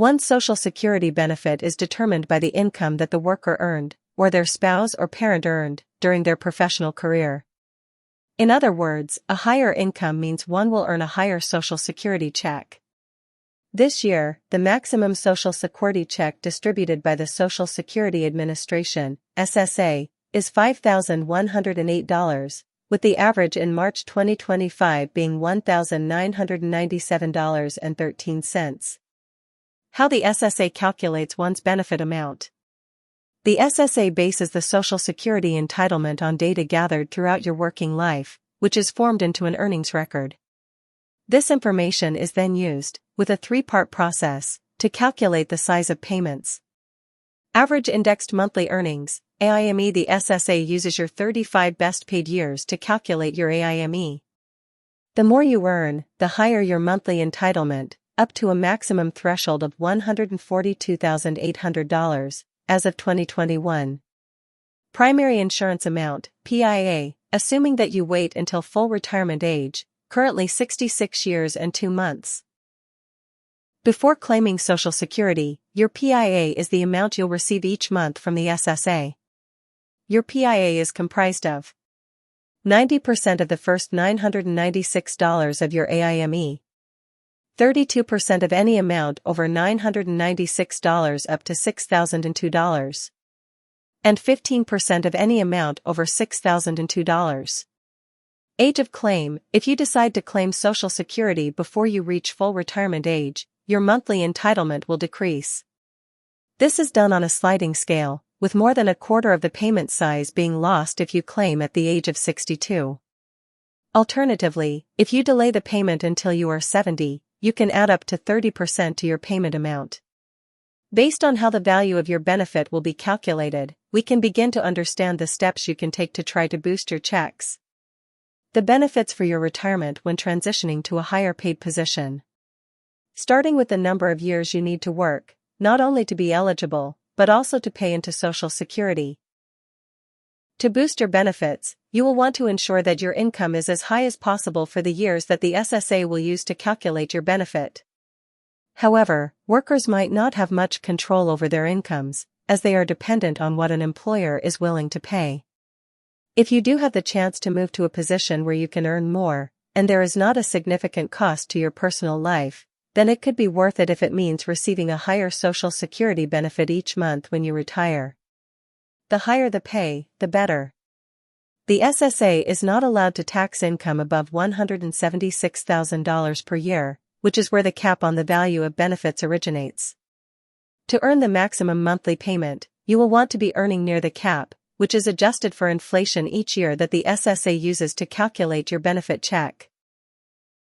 One's Social Security benefit is determined by the income that the worker earned, or their spouse or parent earned, during their professional career. In other words, a higher income means one will earn a higher Social Security check. This year, the maximum Social Security check distributed by the Social Security Administration, SSA, is $5,108, with the average in March 2025 being $1,997.13. How the SSA calculates one's benefit amount. The SSA bases the Social Security entitlement on data gathered throughout your working life, which is formed into an earnings record. This information is then used, with a three-part process, to calculate the size of payments. Average Indexed Monthly Earnings, AIME. The SSA uses your 35 best paid years to calculate your AIME. The more you earn, the higher your monthly entitlement, up to a maximum threshold of $142,800, as of 2021. Primary Insurance Amount, PIA, assuming that you wait until full retirement age, currently 66 years and 2 months. Before claiming Social Security, your PIA is the amount you'll receive each month from the SSA. Your PIA is comprised of 90% of the first $996 of your AIME, 32% of any amount over $996 up to $6,002, and 15% of any amount over $6,002. Age of claim. If you decide to claim Social Security before you reach full retirement age, your monthly entitlement will decrease. This is done on a sliding scale, with more than a quarter of the payment size being lost if you claim at the age of 62. Alternatively, if you delay the payment until you are 70, you can add up to 30% to your payment amount. Based on how the value of your benefit will be calculated, we can begin to understand the steps you can take to try to boost your checks. The benefits for your retirement when transitioning to a higher paid position. Starting with the number of years you need to work, not only to be eligible, but also to pay into Social Security. To boost your benefits, you will want to ensure that your income is as high as possible for the years that the SSA will use to calculate your benefit. However, workers might not have much control over their incomes, as they are dependent on what an employer is willing to pay. If you do have the chance to move to a position where you can earn more, and there is not a significant cost to your personal life, then it could be worth it if it means receiving a higher Social Security benefit each month when you retire. The higher the pay, the better. The SSA is not allowed to tax income above $176,000 per year, which is where the cap on the value of benefits originates. To earn the maximum monthly payment, you will want to be earning near the cap, which is adjusted for inflation each year that the SSA uses to calculate your benefit check.